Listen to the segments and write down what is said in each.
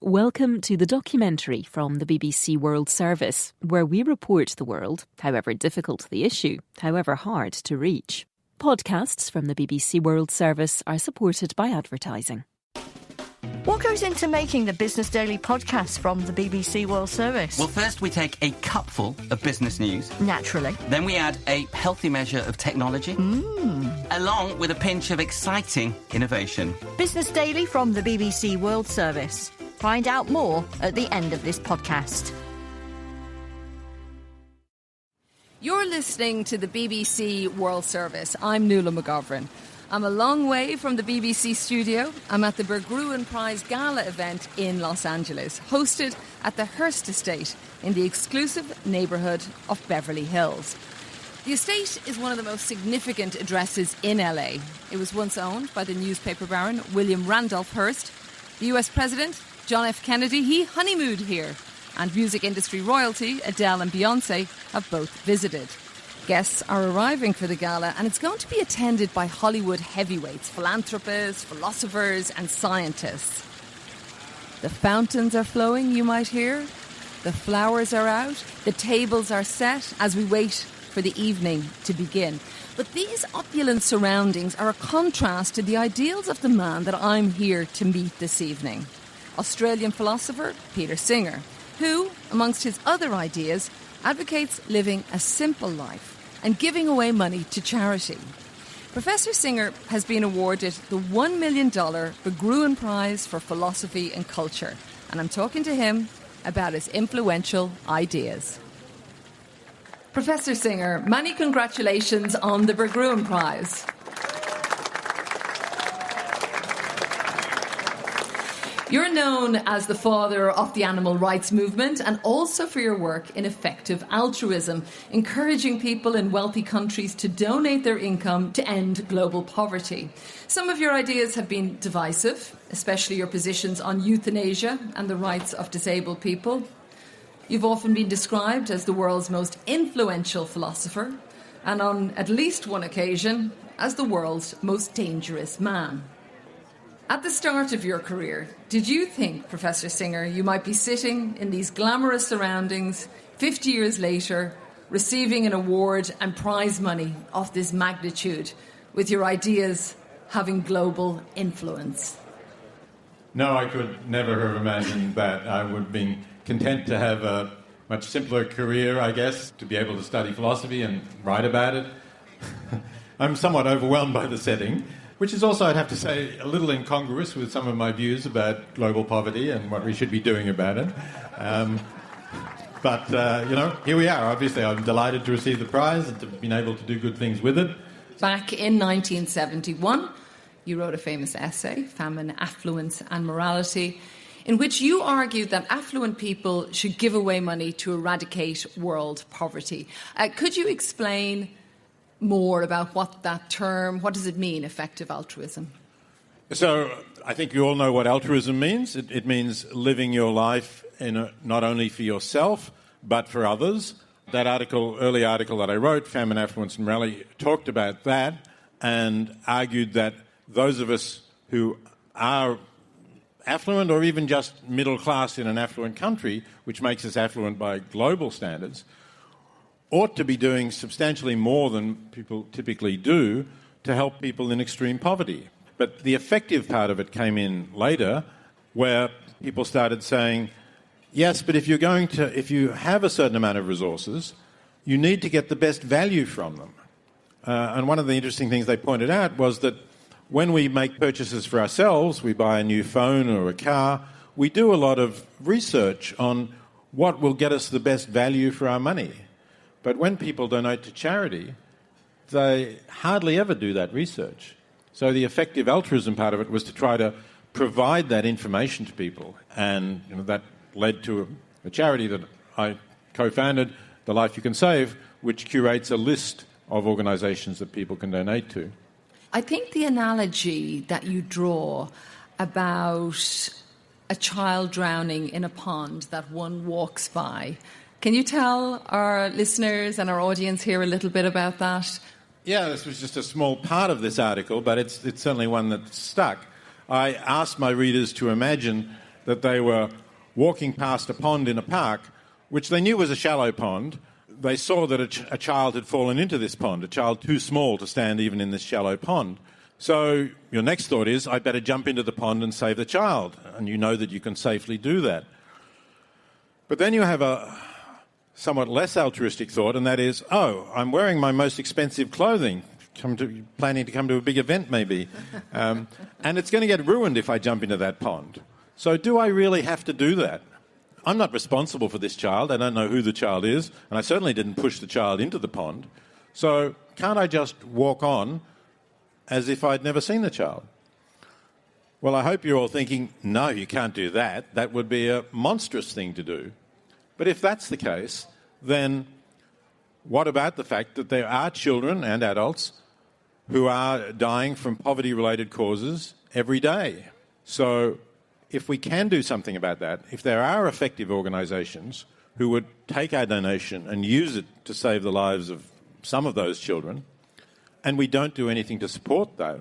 Welcome to the documentary from the BBC World Service, where we report the world, however difficult the issue, however hard to reach. Podcasts from the BBC World Service are supported by advertising. What goes into making the Business Daily podcast from the BBC World Service? Well, first we take a cupful of business news. Naturally. Then we add a healthy measure of technology. Along with a pinch of exciting innovation. Business Daily from the BBC World Service. Find out more at the end of this podcast. You're listening to the BBC World Service. I'm Nuala McGovern. I'm a long way from the BBC studio. I'm at the Berggruen Prize Gala event in Los Angeles, hosted at the Hearst Estate in the exclusive neighbourhood of Beverly Hills. The estate is one of the most significant addresses in LA. It was once owned by the newspaper baron William Randolph Hearst. The US President, John F. Kennedy, he honeymooned here. And music industry royalty, Adele and Beyoncé, have both visited. Guests are arriving for the gala, and it's going to be attended by Hollywood heavyweights, philanthropists, philosophers and scientists. The fountains are flowing, you might hear. The flowers are out. The tables are set as we wait for the evening to begin. But these opulent surroundings are a contrast to the ideals of the man that I'm here to meet this evening. Australian philosopher Peter Singer, who, amongst his other ideas, advocates living a simple life and giving away money to charity. Professor Singer has been awarded the $1 million Berggruen Prize for Philosophy and Culture, and I'm talking to him about his influential ideas. Professor Singer, many congratulations on the Berggruen Prize. You're known as the father of the animal rights movement and also for your work in effective altruism, encouraging people in wealthy countries to donate their income to end global poverty. Some of your ideas have been divisive, especially your positions on euthanasia and the rights of disabled people. You've often been described as the world's most influential philosopher and on at least one occasion as the world's most dangerous man. At the start of your career, did you think, Professor Singer, you might be sitting in these glamorous surroundings 50 years later, receiving an award and prize money of this magnitude, with your ideas having global influence? No, I could never have imagined that. I would have been content to have a much simpler career, I guess, to be able to study philosophy and write about it. I'm somewhat overwhelmed by the setting, which is also, I'd have to say, a little incongruous with some of my views about global poverty and what we should be doing about it. But here we are. Obviously, I'm delighted to receive the prize and to have been able to do good things with it. Back in 1971, you wrote a famous essay, Famine, Affluence and Morality, in which you argued that affluent people should give away money to eradicate world poverty. Could you explain more about what does it mean, effective altruism? So I think you all know what altruism means. It means living your life not only for yourself, but for others. That early article that I wrote, Famine, Affluence and Morality, talked about that and argued that those of us who are affluent or even just middle class in an affluent country, which makes us affluent by global standards, ought to be doing substantially more than people typically do to help people in extreme poverty. But the effective part of it came in later, where people started saying, yes, but if you have a certain amount of resources, you need to get the best value from them. And one of the interesting things they pointed out was that when we make purchases for ourselves, we buy a new phone or a car, we do a lot of research on what will get us the best value for our money. But when people donate to charity, they hardly ever do that research. So the effective altruism part of it was to try to provide that information to people. And that led to a charity that I co-founded, The Life You Can Save, which curates a list of organisations that people can donate to. I think the analogy that you draw about a child drowning in a pond that one walks by, can you tell our listeners and our audience here a little bit about that? Yeah, this was just a small part of this article, but it's certainly one that stuck. I asked my readers to imagine that they were walking past a pond in a park, which they knew was a shallow pond. They saw that a child had fallen into this pond, a child too small to stand even in this shallow pond. So your next thought is, I better jump into the pond and save the child. And you know that you can safely do that. But then you have a somewhat less altruistic thought, and that is, oh, I'm wearing my most expensive clothing, planning to come to a big event maybe, and it's going to get ruined if I jump into that pond. So do I really have to do that? I'm not responsible for this child. I don't know who the child is, and I certainly didn't push the child into the pond. So can't I just walk on as if I'd never seen the child? Well, I hope you're all thinking, no, you can't do that. That would be a monstrous thing to do. But if that's the case, then what about the fact that there are children and adults who are dying from poverty-related causes every day? So if we can do something about that, if there are effective organisations who would take our donation and use it to save the lives of some of those children, and we don't do anything to support that,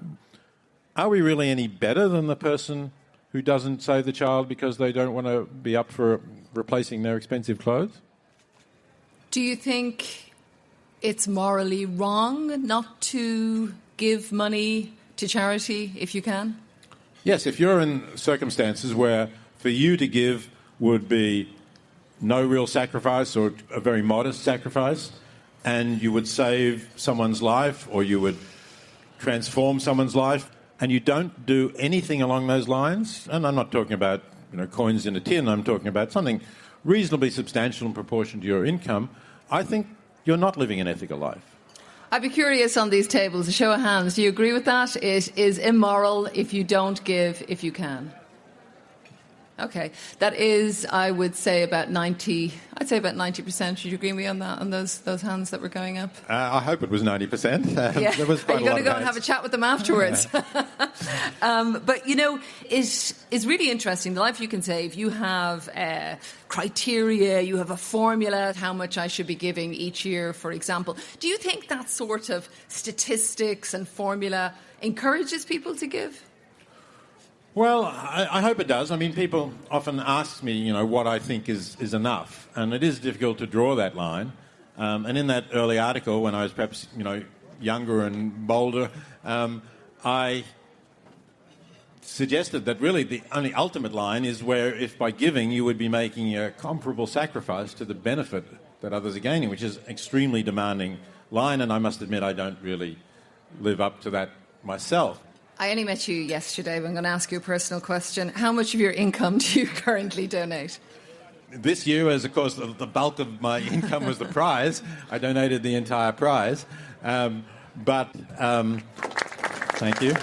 are we really any better than the person who doesn't save the child because they don't want to be up for replacing their expensive clothes? Do you think it's morally wrong not to give money to charity if you can? Yes, if you're in circumstances where for you to give would be no real sacrifice or a very modest sacrifice, and you would save someone's life or you would transform someone's life, and you don't do anything along those lines, and I'm not talking about coins in a tin, I'm talking about something reasonably substantial in proportion to your income, I think you're not living an ethical life. I'd be curious on these tables, a show of hands. Do you agree with that? It is immoral if you don't give if you can. Okay. That is, I would say, about 90%. Should you agree with me on that, on those hands that were going up? I hope it was 90%. Yeah. There was quite Are you going to go and have a chat with them afterwards? But, it's really interesting. The Life You Can Save, you have criteria, you have a formula, how much I should be giving each year, for example. Do you think that sort of statistics and formula encourages people to give? Well, I hope it does. I mean, people often ask me, what I think is enough. And it is difficult to draw that line. And in that early article, when I was perhaps, younger and bolder, I suggested that really the only ultimate line is where if by giving you would be making a comparable sacrifice to the benefit that others are gaining, which is an extremely demanding line. And I must admit I don't really live up to that myself. I only met you yesterday, but I'm going to ask you a personal question. How much of your income do you currently donate? This year, as of course the bulk of my income was the prize, I donated the entire prize. Thank you.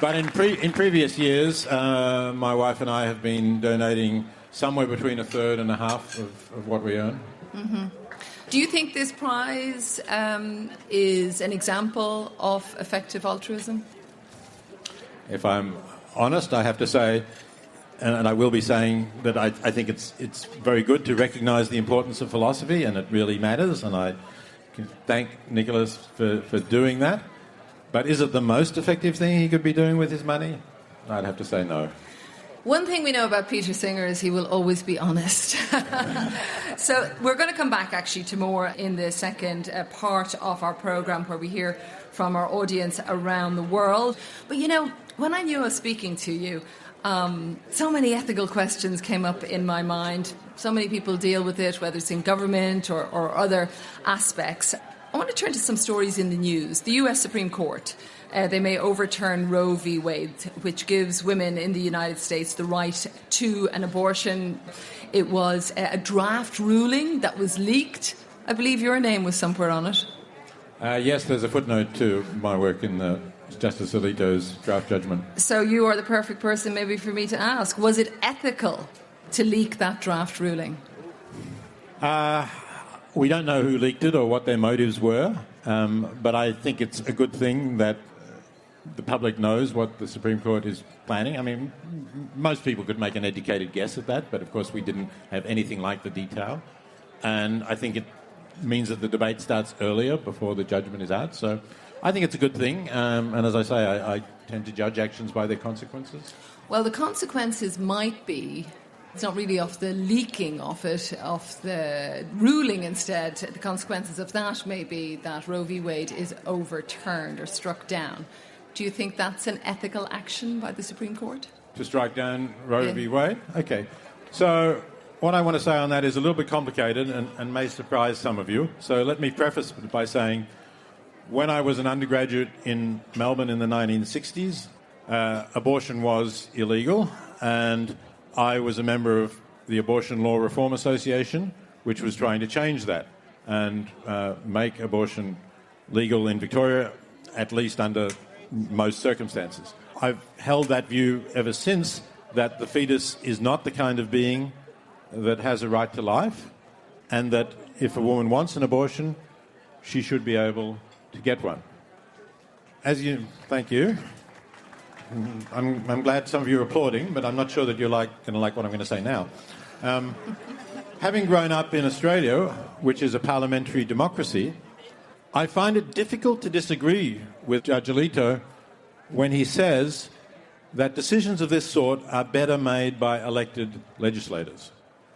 But in previous years, my wife and I have been donating somewhere between a third and a half of what we earn. Mm-hmm. Do you think this prize is an example of effective altruism? If I'm honest, I have to say, and I will be saying that I think it's very good to recognise the importance of philosophy, and it really matters, and I can thank Nicholas for doing that. But is it the most effective thing he could be doing with his money? I'd have to say no. One thing we know about Peter Singer is he will always be honest. So we're going to come back actually to more in the second part of our programme where we hear from our audience around the world. But when I knew I was speaking to you, so many ethical questions came up in my mind. So many people deal with it, whether it's in government or other aspects. I want to turn to some stories in the news. The US Supreme Court, they may overturn Roe v. Wade, which gives women in the United States the right to an abortion. It was a draft ruling that was leaked. I believe your name was somewhere on it. Yes, there's a footnote to my work in Justice Alito's draft judgment. So you are the perfect person maybe for me to ask. Was it ethical to leak that draft ruling? We don't know who leaked it or what their motives were, but I think it's a good thing that the public knows what the Supreme Court is planning. I mean, most people could make an educated guess at that, but of course we didn't have anything like the detail. And I think it means that the debate starts earlier before the judgment is out. So I think it's a good thing, and as I say, I tend to judge actions by their consequences. Well, the consequences might be, it's not really of the leaking of it, of the ruling instead. The consequences of that may be that Roe v. Wade is overturned or struck down. Do you think that's an ethical action by the Supreme Court? To strike down Roe v. Wade? Okay. So what I want to say on that is a little bit complicated and may surprise some of you. So let me preface by saying, when I was an undergraduate in Melbourne in the 1960s, abortion was illegal, and I was a member of the Abortion Law Reform Association, which was trying to change that and make abortion legal in Victoria, at least under most circumstances. I've held that view ever since, that the fetus is not the kind of being that has a right to life, and that if a woman wants an abortion, she should be able to get one. Thank you. I'm glad some of you are applauding, but I'm not sure that you're going to like what I'm going to say now. Having grown up in Australia, which is a parliamentary democracy, I find it difficult to disagree with Judge Alito when he says that decisions of this sort are better made by elected legislators.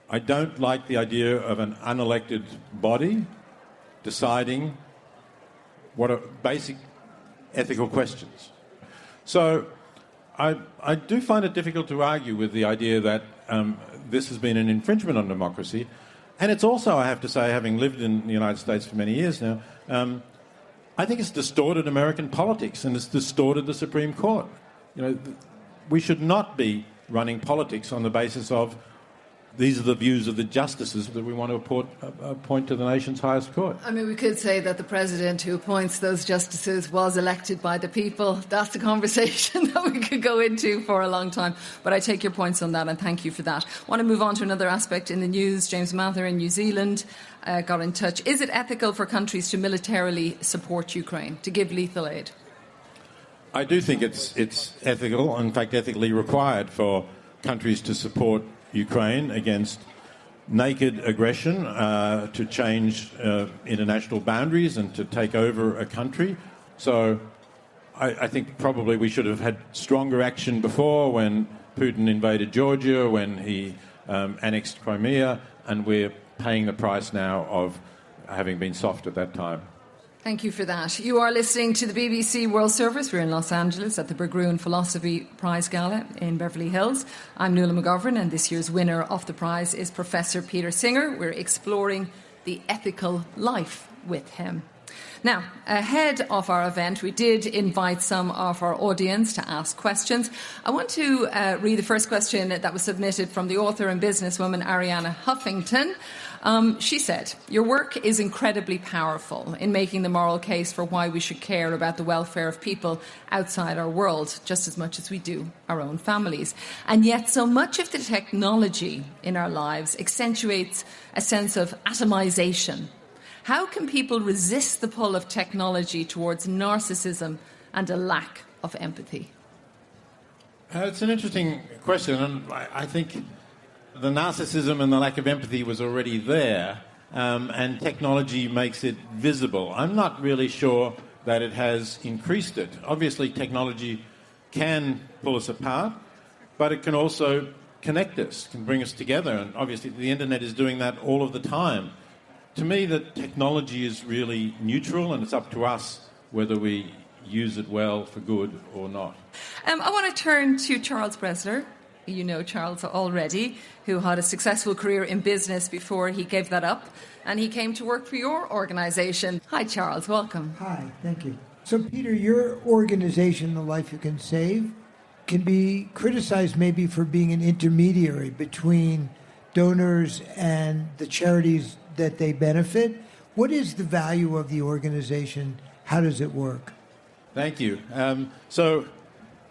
I don't like the idea of an unelected body deciding what are basic ethical questions. So I do find it difficult to argue with the idea that this has been an infringement on democracy. And it's also, I have to say, having lived in the United States for many years now, I think it's distorted American politics and it's distorted the Supreme Court. We should not be running politics on the basis of these are the views of the justices that we want to appoint to the nation's highest court. I mean, we could say that the president who appoints those justices was elected by the people. That's a conversation that we could go into for a long time. But I take your points on that, and thank you for that. I want to move on to another aspect in the news. James Mather in New Zealand got in touch. Is it ethical for countries to militarily support Ukraine, to give lethal aid? I do think it's ethical, in fact, ethically required for countries to support Ukraine against naked aggression, to change international boundaries and to take over a country. So I think probably we should have had stronger action before, when Putin invaded Georgia, when he annexed Crimea, and we're paying the price now of having been soft at that time. Thank you for that. You are listening to the BBC World Service. We're in Los Angeles at the Berggruen Philosophy Prize Gala in Beverly Hills. I'm Nuala McGovern, and this year's winner of the prize is Professor Peter Singer. We're exploring the ethical life with him. Now, ahead of our event, we did invite some of our audience to ask questions. I want to read the first question that was submitted from the author and businesswoman Arianna Huffington. She said, "Your work is incredibly powerful in making the moral case for why we should care about the welfare of people outside our world, just as much as we do our own families. And yet so much of the technology in our lives accentuates a sense of atomization. How can people resist the pull of technology towards narcissism and a lack of empathy?" It's an interesting question, and I think the narcissism and the lack of empathy was already there, and technology makes it visible. I'm not really sure that it has increased it. Obviously, technology can pull us apart, but it can also connect us, can bring us together, and obviously the internet is doing that all of the time. To me, the technology is really neutral, and it's up to us whether we use it well for good or not. I want to turn to Charles Bresler. You know Charles already, who had a successful career in business before he gave that up, and he came to work for your organisation. Hi, Charles. Welcome. Hi, thank you. So, Peter, your organisation, The Life You Can Save, can be criticized maybe for being an intermediary between donors and the charities that they benefit. What is the value of the organization? How does it work? Thank you. So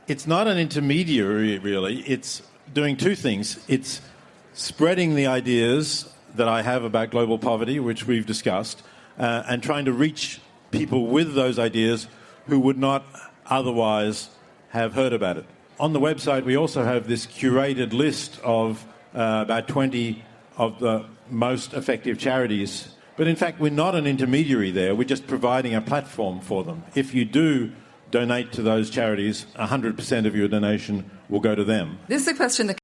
it's not an intermediary, really. It's doing two things. It's spreading the ideas that I have about global poverty, which we've discussed, and trying to reach people with those ideas who would not otherwise have heard about it. On the website, we also have this curated list of about 20 of the most effective charities But in fact, we're not an intermediary there. We're just providing a platform for them. If you do donate to those charities, 100% of your donation will go to them. This is a question that